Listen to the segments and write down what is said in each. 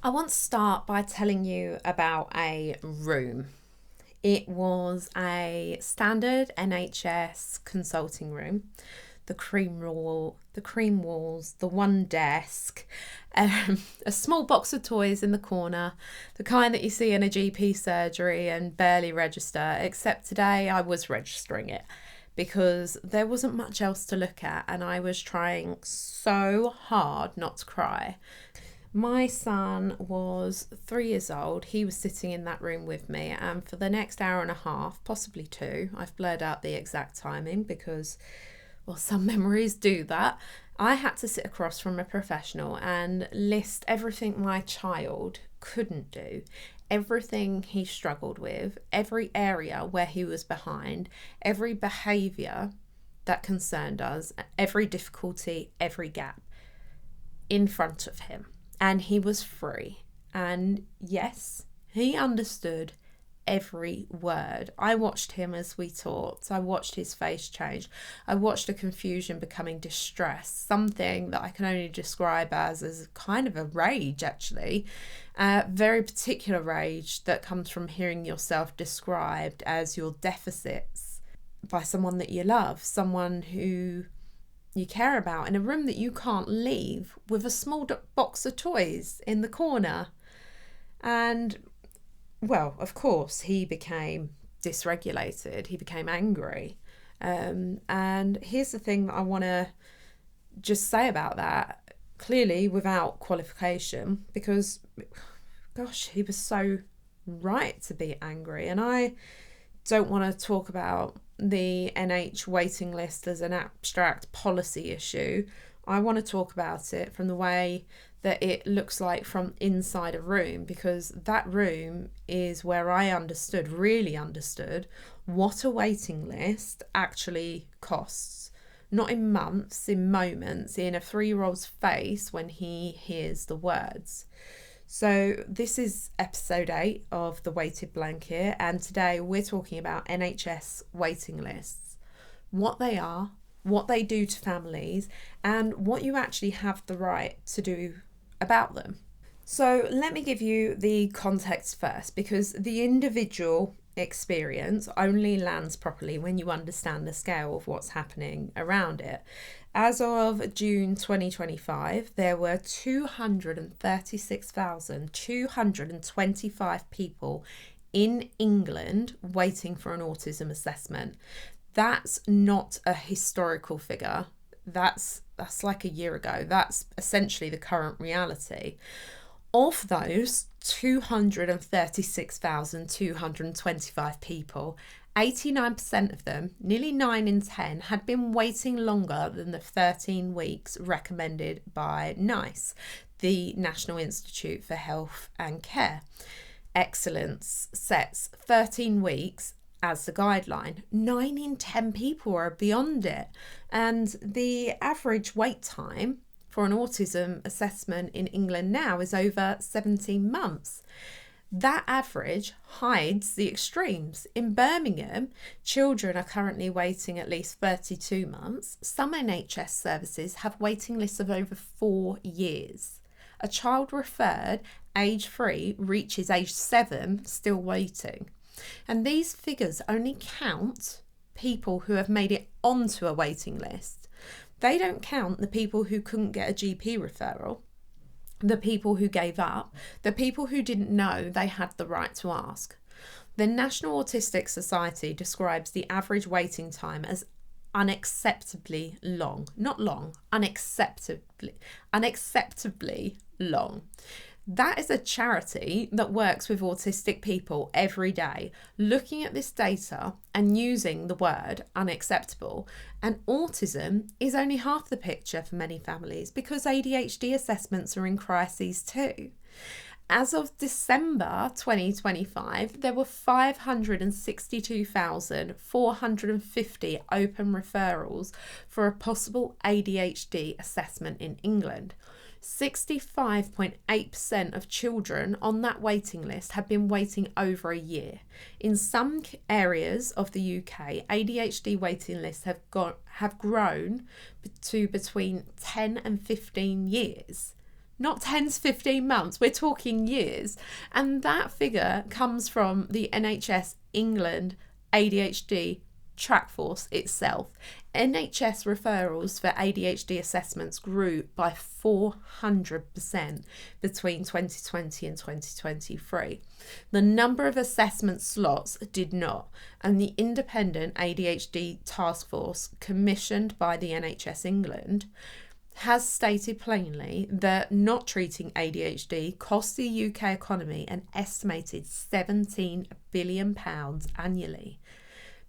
I want to start by telling you about a room. It was a standard NHS consulting room. The cream walls, the one desk, a small box of toys in the corner, the kind that you see in a GP surgery and barely register, except today I was registering it because there wasn't much else to look at and I was trying so hard not to cry. My son was 3 years old. He was sitting in that room with me, and for the next hour and a half, possibly 2, I've blurred out the exact timing because, well, some memories do that. I had to sit across from a professional and list everything my child couldn't do, everything he struggled with, every area where he was behind, every behaviour that concerned us, every difficulty, every gap in front of him. And he was free. And yes, he understood every word. I watched him as we talked. I watched his face change. I watched the confusion becoming distress, something that I can only describe as kind of a rage, actually. Very particular rage that comes from hearing yourself described as your deficits by someone that you love, someone who you care about, in a room that you can't leave, with a small box of toys in the corner. And, well, of course, he became dysregulated. He became angry. And here's the thing that I want to just say about that, clearly without qualification, because, gosh, he was so right to be angry. And I don't want to talk about the NH waiting list as an abstract policy issue. I want to talk about it from the way that it looks like from inside a room, because that room is where I really understood what a waiting list actually costs. Not in months, in moments, in a 3-year-old's face when he hears the words. So this is episode 8 of The Weighted Blanket, and today we're talking about NHS waiting lists, what they are, what they do to families, and what you actually have the right to do about them. So let me give you the context first, because the individual experience only lands properly when you understand the scale of what's happening around it. As of June 2025, there were 236,225 people in England waiting for an autism assessment. That's not a historical figure. That's like a year ago. That's essentially the current reality. Of those 236,225 people, 89% of them, nearly 9 in 10, had been waiting longer than the 13 weeks recommended by NICE, the National Institute for Health and Care. Excellence sets 13 weeks as the guideline. 9 in 10 people are beyond it. And the average wait time for an autism assessment in England now is over 17 months. That average hides the extremes. In Birmingham, children are currently waiting at least 32 months. Some NHS services have waiting lists of over 4 years. A child referred age 3 reaches age 7 still waiting. And these figures only count people who have made it onto a waiting list. They don't count the people who couldn't get a GP referral, the people who gave up, the people who didn't know they had the right to ask. The National Autistic Society describes the average waiting time as unacceptably long. Not long, unacceptably long. That is a charity that works with autistic people every day, looking at this data and using the word unacceptable. And autism is only half the picture for many families, because ADHD assessments are in crises too. As of December 2025, there were 562,450 open referrals for a possible ADHD assessment in England. 65.8% of children on that waiting list have been waiting over a year. In some areas of the UK, ADHD waiting lists have grown to between 10 and 15 years. not 10 to 15 months, we're talking years. And that figure comes from the NHS England ADHD track force itself. NHS referrals for ADHD assessments grew by 400% between 2020 and 2023. The number of assessment slots did not, and the independent ADHD task force commissioned by the NHS England has stated plainly that not treating ADHD costs the UK economy an estimated £17 billion annually.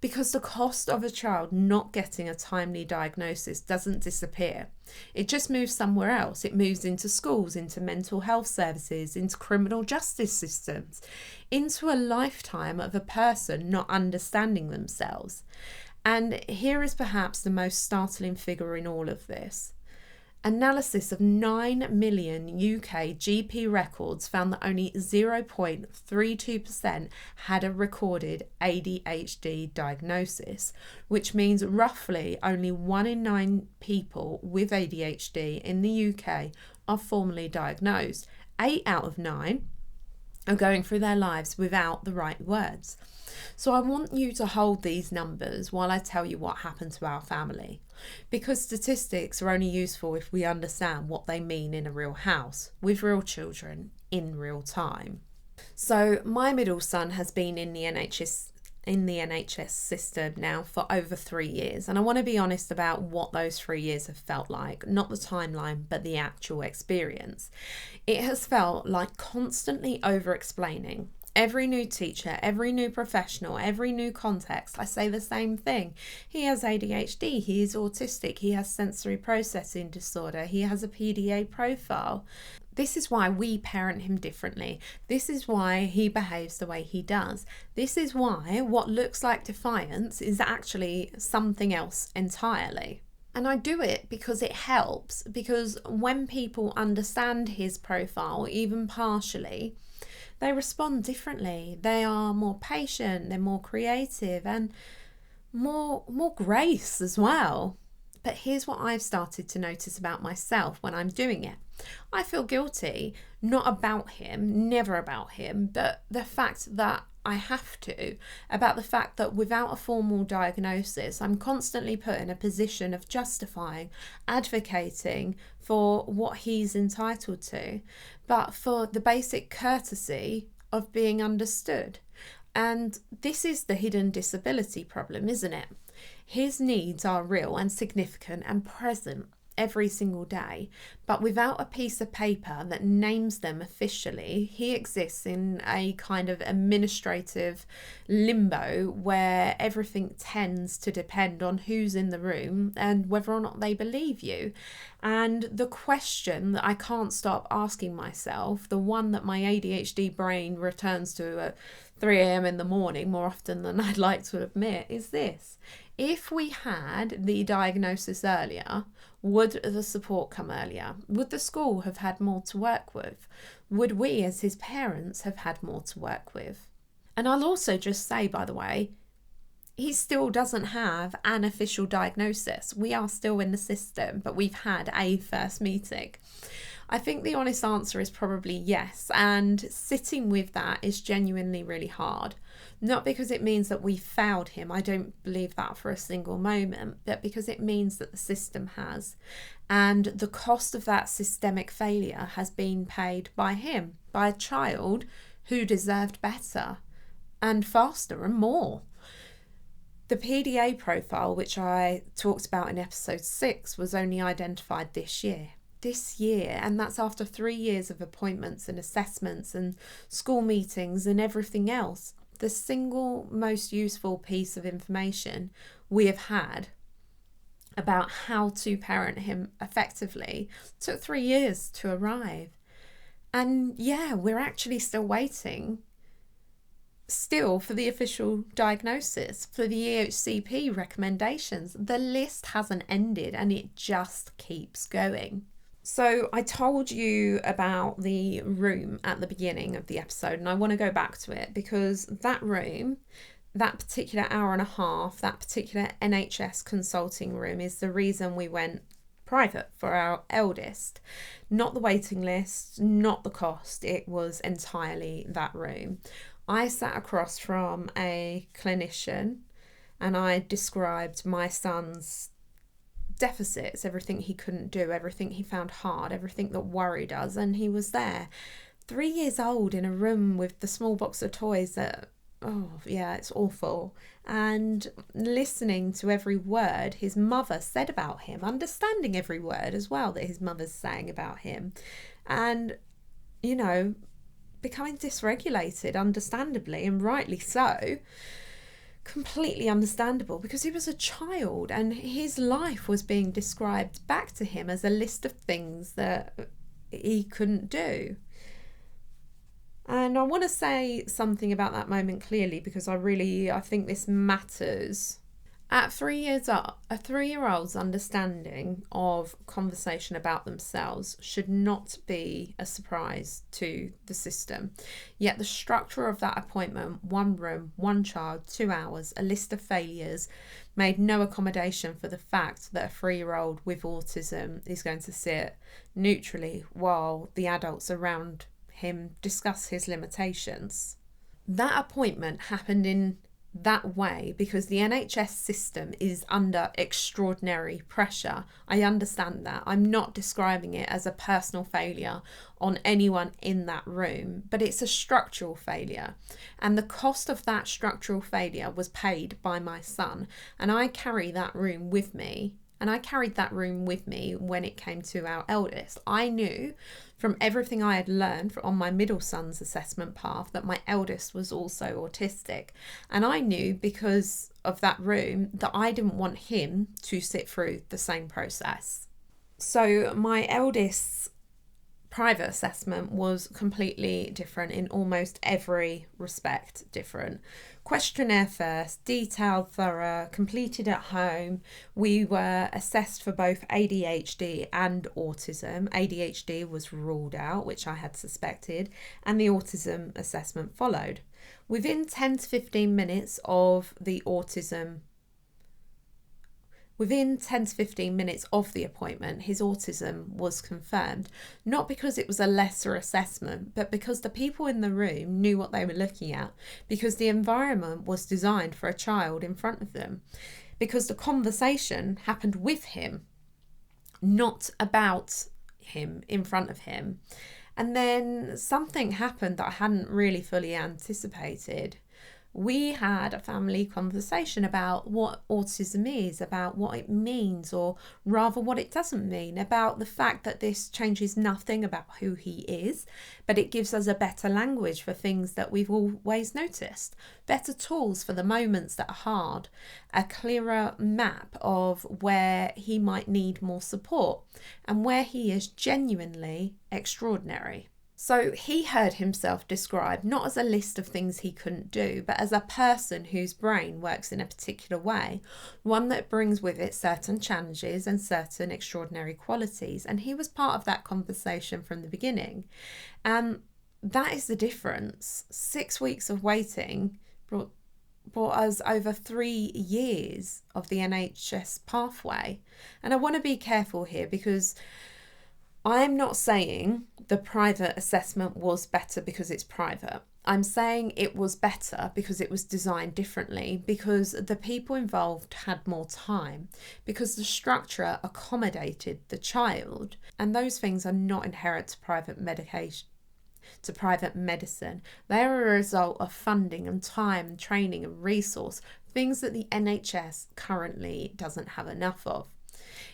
Because the cost of a child not getting a timely diagnosis doesn't disappear. It just moves somewhere else. It moves into schools, into mental health services, into criminal justice systems, into a lifetime of a person not understanding themselves. And here is perhaps the most startling figure in all of this. Analysis of 9 million UK GP records found that only 0.32% had a recorded ADHD diagnosis, which means roughly only 1 in 9 people with ADHD in the UK are formally diagnosed. 8 out of 9 are going through their lives without the right words. So I want you to hold these numbers while I tell you what happened to our family, because statistics are only useful if we understand what they mean in a real house, with real children, in real time. So my middle son has been in the NHS system now for over 3 years, and I want to be honest about what those 3 years have felt like, not the timeline but the actual experience. It has felt like constantly over-explaining. Every new teacher, every new professional, every new context, I say the same thing. He has ADHD, he is autistic, he has sensory processing disorder, he has a PDA profile. This is why we parent him differently. This is why he behaves the way he does. This is why what looks like defiance is actually something else entirely. And I do it because it helps, because when people understand his profile, even partially, they respond differently. They are more patient, they're more creative, and more grace as well. But here's what I've started to notice about myself when I'm doing it. I feel guilty, not about him, never about him, but the fact that I have to, about the fact that without a formal diagnosis, I'm constantly put in a position of justifying, advocating for what he's entitled to, but for the basic courtesy of being understood. And this is the hidden disability problem, isn't it? His needs are real and significant and present every single day, but without a piece of paper that names them officially, he exists in a kind of administrative limbo where everything tends to depend on who's in the room and whether or not they believe you. And the question that I can't stop asking myself, the one that my ADHD brain returns to at 3 a.m. in the morning more often than I'd like to admit, is this: if we had the diagnosis earlier, would the support come earlier? Would the school have had more to work with? Would we as his parents have had more to work with? And I'll also just say, by the way, he still doesn't have an official diagnosis. We are still in the system, but we've had a first meeting. I think the honest answer is probably yes, and sitting with that is genuinely really hard. Not because it means that we failed him, I don't believe that for a single moment, but because it means that the system has. And the cost of that systemic failure has been paid by him, by a child who deserved better and faster and more. The PDA profile, which I talked about in episode 6, was only identified this year, and that's after 3 years of appointments and assessments and school meetings and everything else. The single most useful piece of information we have had about how to parent him effectively took 3 years to arrive. And yeah, we're actually still waiting for the official diagnosis, for the EHCP recommendations. The list hasn't ended and it just keeps going. So I told you about the room at the beginning of the episode, and I want to go back to it because that room, that particular hour and a half, that particular NHS consulting room is the reason we went private for our eldest. Not the waiting list, not the cost, it was entirely that room. I sat across from a clinician and I described my son's deficits, everything he couldn't do, everything he found hard, everything that worried us, and he was there, 3 years old, in a room with the small box of toys that, oh yeah, it's awful, and listening to every word his mother said about him, understanding every word as well that his mother's saying about him, and, you know, becoming dysregulated, understandably, and rightly so. Completely understandable, because he was a child and his life was being described back to him as a list of things that he couldn't do. And I want to say something about that moment clearly, because I think this matters. At 3 years old, a 3-year-old's understanding of conversation about themselves should not be a surprise to the system. Yet the structure of that appointment, 1 room, 1 child, 2 hours, a list of failures, made no accommodation for the fact that a 3-year-old with autism is going to sit neutrally while the adults around him discuss his limitations. That appointment happened in that way because the NHS system is under extraordinary pressure. I understand that. I'm not describing it as a personal failure on anyone in that room, but it's a structural failure. And the cost of that structural failure was paid by my son. And I carry that room with me. And I carried that room with me when it came to our eldest. I knew from everything I had learned on my middle son's assessment path that my eldest was also autistic. And I knew because of that room that I didn't want him to sit through the same process. So my eldest's private assessment was completely different in almost every respect. Different questionnaire first, detailed, thorough, completed at home. We were assessed for both ADHD and autism. ADHD was ruled out, which I had suspected, and the autism assessment followed. Within 10 to 15 minutes of the autism Within 10 to 15 minutes of the appointment, his autism was confirmed, not because it was a lesser assessment, but because the people in the room knew what they were looking at, because the environment was designed for a child in front of them, because the conversation happened with him, not about him, in front of him. And then something happened that I hadn't really fully anticipated. We had a family conversation about what autism is, about what it means, or rather what it doesn't mean, about the fact that this changes nothing about who he is, but it gives us a better language for things that we've always noticed, better tools for the moments that are hard, a clearer map of where he might need more support and where he is genuinely extraordinary. So he heard himself described not as a list of things he couldn't do, but as a person whose brain works in a particular way, one that brings with it certain challenges and certain extraordinary qualities. And he was part of that conversation from the beginning. And that is the difference. 6 weeks of waiting brought us over 3 years of the NHS pathway. And I want to be careful here, because I'm not saying the private assessment was better because it's private. I'm saying it was better because it was designed differently, because the people involved had more time, because the structure accommodated the child. And those things are not inherent to private medicine. They are a result of funding and time, training and resource, things that the NHS currently doesn't have enough of.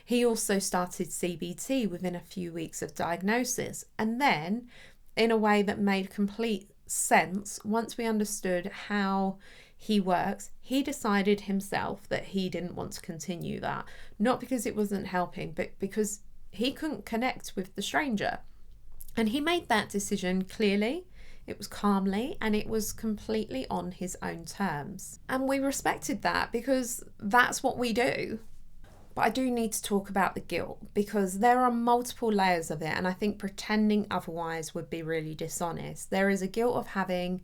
He also started CBT within a few weeks of diagnosis, and then, in a way that made complete sense, once we understood how he works, he decided himself that he didn't want to continue that, not because it wasn't helping, but because he couldn't connect with the stranger. And he made that decision clearly, it was calmly, and it was completely on his own terms. And we respected that, because that's what we do. But I do need to talk about the guilt, because there are multiple layers of it, and I think pretending otherwise would be really dishonest. There is a guilt of having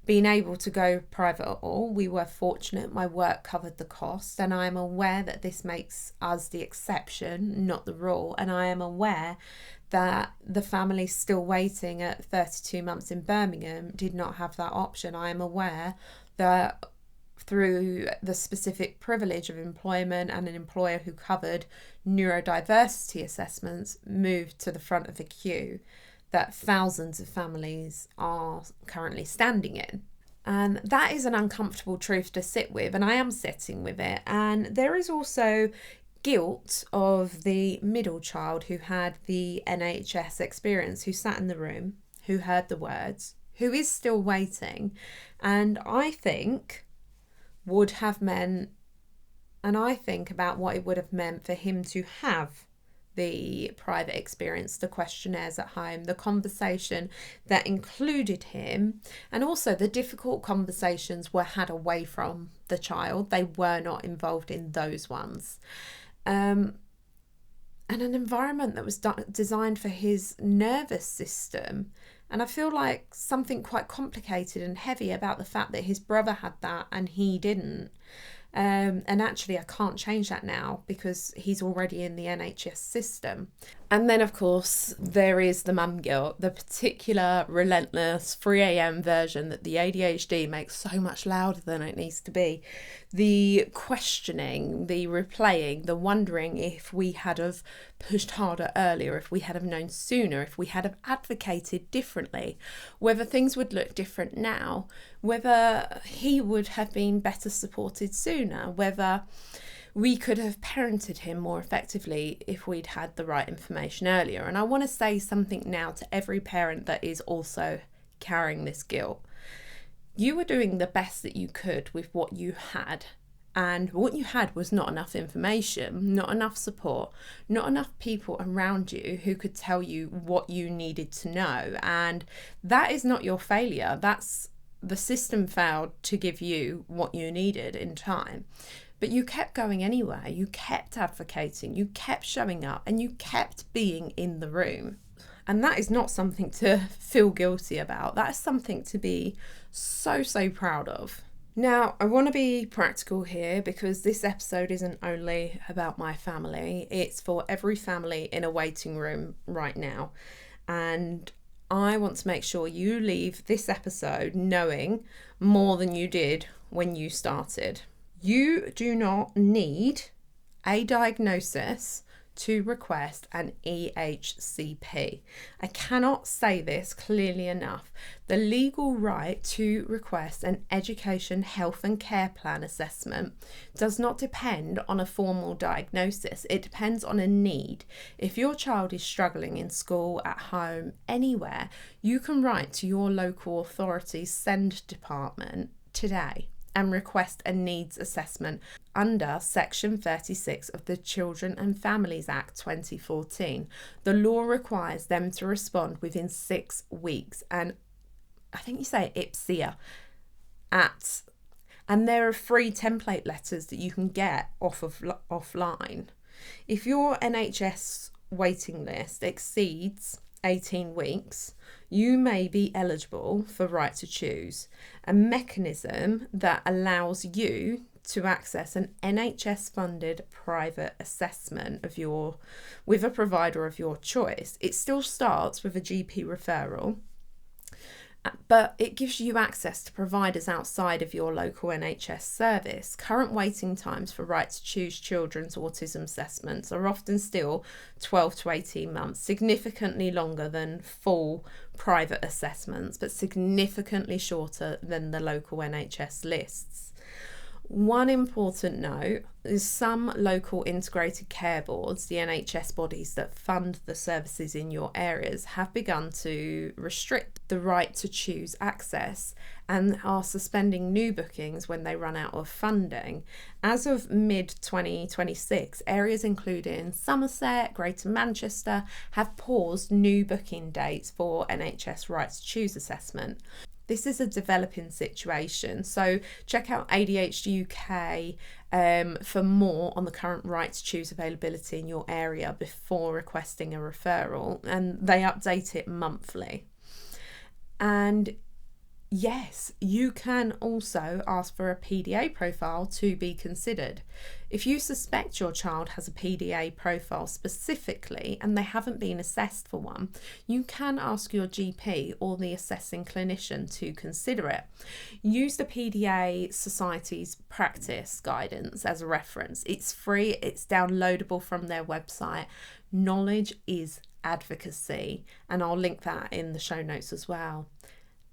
been able to go private at all. We were fortunate, my work covered the cost, and I am aware that this makes us the exception, not the rule. And I am aware that the family still waiting at 32 months in Birmingham did not have that option. I am aware that through the specific privilege of employment and an employer who covered neurodiversity assessments moved to the front of the queue, that thousands of families are currently standing in. And that is an uncomfortable truth to sit with, and I am sitting with it. And there is also guilt of the middle child who had the NHS experience, who sat in the room, who heard the words, who is still waiting, and I think would have meant, and I think about what it would have meant for him to have the private experience, the questionnaires at home, the conversation that included him, and also the difficult conversations were had away from the child. They were not involved in those ones. And an environment that was designed for his nervous system. And I feel like something quite complicated and heavy about the fact that his brother had that and he didn't. And actually, I can't change that now because he's already in the NHS system. And then, of course, there is the mum guilt, the particular relentless 3 a.m. version that the ADHD makes so much louder than it needs to be. The questioning, the replaying, the wondering if we had have pushed harder earlier, if we had have known sooner, if we had have advocated differently, whether things would look different now, whether he would have been better supported sooner, whether we could have parented him more effectively if we'd had the right information earlier. And I want to say something now to every parent that is also carrying this guilt. You were doing the best that you could with what you had. And what you had was not enough information, not enough support, not enough people around you who could tell you what you needed to know. And that is not your failure. That's the system failed to give you what you needed in time. But you kept going anyway. You kept advocating, you kept showing up, and you kept being in the room. And that is not something to feel guilty about. That is something to be so proud of. Now, I want to be practical here because this episode isn't only about my family. It's for every family in a waiting room right now. And I want to make sure you leave this episode knowing more than you did when you started. You do not need a diagnosis to request an EHCP. I cannot say this clearly enough. The legal right to request an education, health and care plan assessment does not depend on a formal diagnosis. It depends on a need. If your child is struggling in school, at home, anywhere, you can write to your local authority's SEND department today and request a needs assessment under Section 36 of the Children and Families Act 2014. The law requires them to respond within 6 weeks, and I think you say IPSIA and there are free template letters that you can get offline. If your NHS waiting list exceeds 18 weeks, you may be eligible for Right to Choose, a mechanism that allows you to access an NHS-funded private assessment with a provider of your choice. It still starts with a GP referral, but it gives you access to providers outside of your local NHS service. Current waiting times for Right to Choose children's autism assessments are often still 12 to 18 months, significantly longer than full private assessments, but significantly shorter than the local NHS lists. One important note is some local integrated care boards, the NHS bodies that fund the services in your areas, have begun to restrict the right to choose access and are suspending new bookings when they run out of funding. As of mid-2026, areas including Somerset, Greater Manchester have paused new booking dates for NHS Right to Choose assessment. This is a developing situation. So check out ADHD UK for more on the current right to choose availability in your area before requesting a referral. And they update it monthly. And yes, you can also ask for a PDA profile to be considered. If you suspect your child has a PDA profile specifically and they haven't been assessed for one, you can ask your GP or the assessing clinician to consider it. Use the PDA Society's practice guidance as a reference. It's free, it's downloadable from their website. Knowledge is advocacy, and I'll link that in the show notes as well.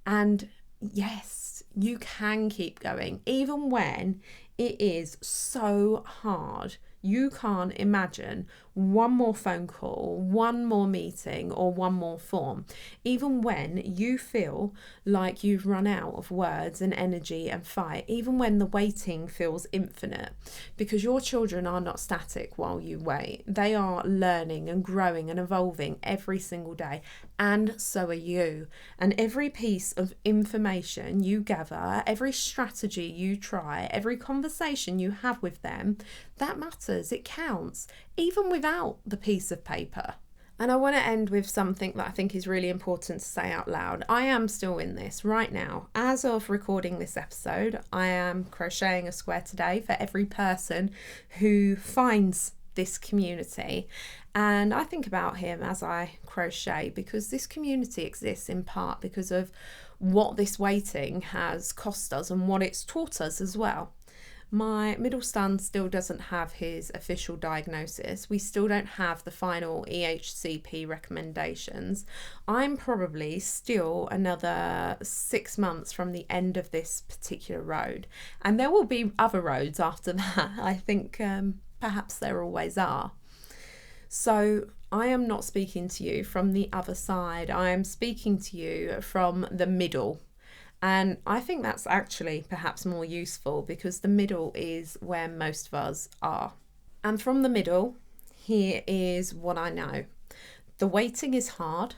And yes, you can keep going, even when it is so hard. You can't imagine one more phone call, one more meeting, or one more form, even when you feel like you've run out of words and energy and fight, even when the waiting feels infinite, because your children are not static while you wait. They are learning and growing and evolving every single day, and so are you. And every piece of information you gather, every strategy you try, every conversation you have with them, that matters. It counts, even without the piece of paper. And I want to end with something that I think is really important to say out loud. I am still in this right now. As of recording this episode, I am crocheting a square today for every person who finds this community. And I think about him as I crochet, because this community exists in part because of what this waiting has cost us and what it's taught us as well. My middle son still doesn't have his official diagnosis. We still don't have the final EHCP recommendations. I'm probably still another 6 months from the end of this particular road. And there will be other roads after that. I think perhaps there always are. So I am not speaking to you from the other side. I am speaking to you from the middle. And I think that's actually perhaps more useful, because the middle is where most of us are. And from the middle, here is what I know. The waiting is hard.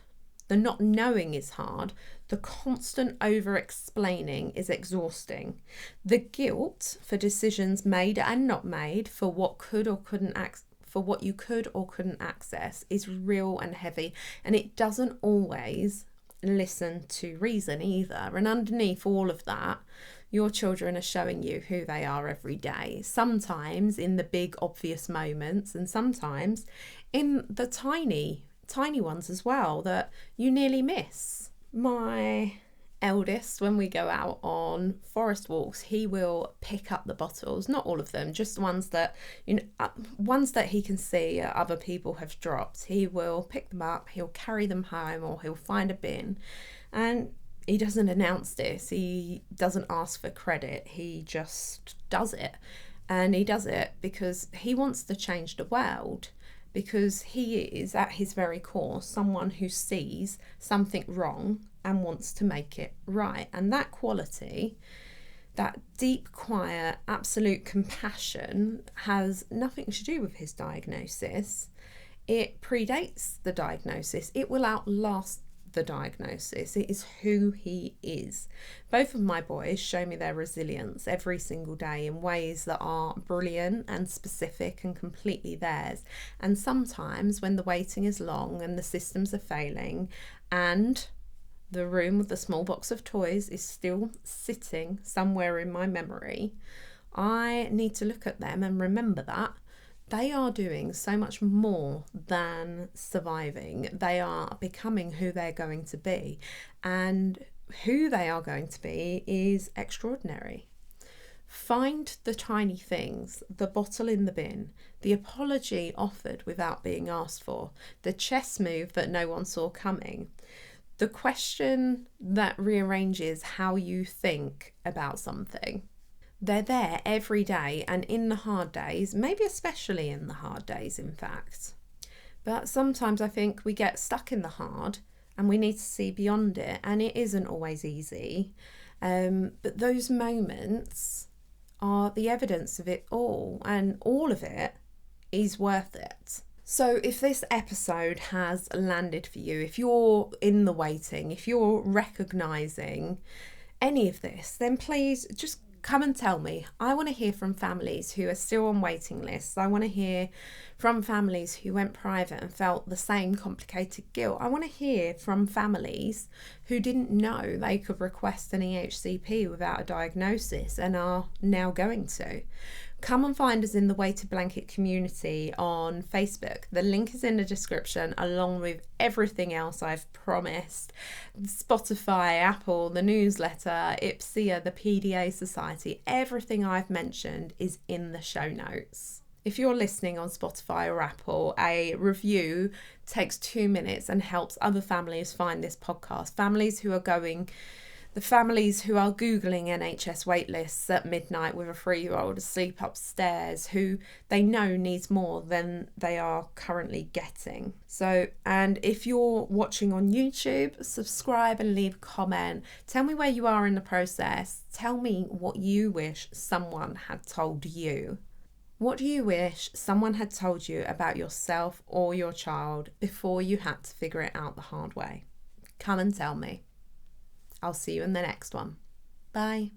The not knowing is hard. The constant over-explaining is exhausting. The guilt for decisions made and not made, for what could or couldn't for what you could or couldn't access, is real and heavy. And it doesn't always listen to reason either. And underneath all of that, your children are showing you who they are every day, sometimes in the big obvious moments, and sometimes in the tiny ones as well that you nearly miss. My eldest, when we go out on forest walks, he will pick up the bottles, not all of them, just ones that ones that he can see other people have dropped. He will pick them up, he'll carry them home, or he'll find a bin. And he doesn't announce this, he doesn't ask for credit, he just does it. And he does it because he wants to change the world, because he is at his very core someone who sees something wrong and wants to make it right. And that quality, that deep, quiet, absolute compassion, has nothing to do with his diagnosis. It predates the diagnosis. It will outlast the diagnosis. It is who he is. Both of my boys show me their resilience every single day in ways that are brilliant and specific and completely theirs. And sometimes when the waiting is long and the systems are failing and the room with the small box of toys is still sitting somewhere in my memory, I need to look at them and remember that they are doing so much more than surviving. They are becoming who they're going to be, and who they are going to be is extraordinary. Find the tiny things, the bottle in the bin, the apology offered without being asked for, the chess move that no one saw coming, the question that rearranges how you think about something. They're there every day, and in the hard days, maybe especially in the hard days, in fact. But sometimes I think we get stuck in the hard and we need to see beyond it, and it isn't always easy. But those moments are the evidence of it all, and all of it is worth it. So if this episode has landed for you, if you're in the waiting, if you're recognising any of this, then please just come and tell me. I want to hear from families who are still on waiting lists. I want to hear from families who went private and felt the same complicated guilt. I want to hear from families who didn't know they could request an EHCP without a diagnosis and are now going to. Come and find us in the Weighted Blanket community on Facebook. The link is in the description, along with everything else I've promised. Spotify, Apple, the newsletter, IPSIA, the PDA Society, everything I've mentioned is in the show notes. If you're listening on Spotify or Apple, a review takes 2 minutes and helps other families find this podcast. The families who are Googling NHS waitlists at midnight with a 3-year-old asleep upstairs, who they know needs more than they are currently getting. So, and if you're watching on YouTube, subscribe and leave a comment. Tell me where you are in the process. Tell me what you wish someone had told you. What do you wish someone had told you about yourself or your child before you had to figure it out the hard way? Come and tell me. I'll see you in the next one. Bye.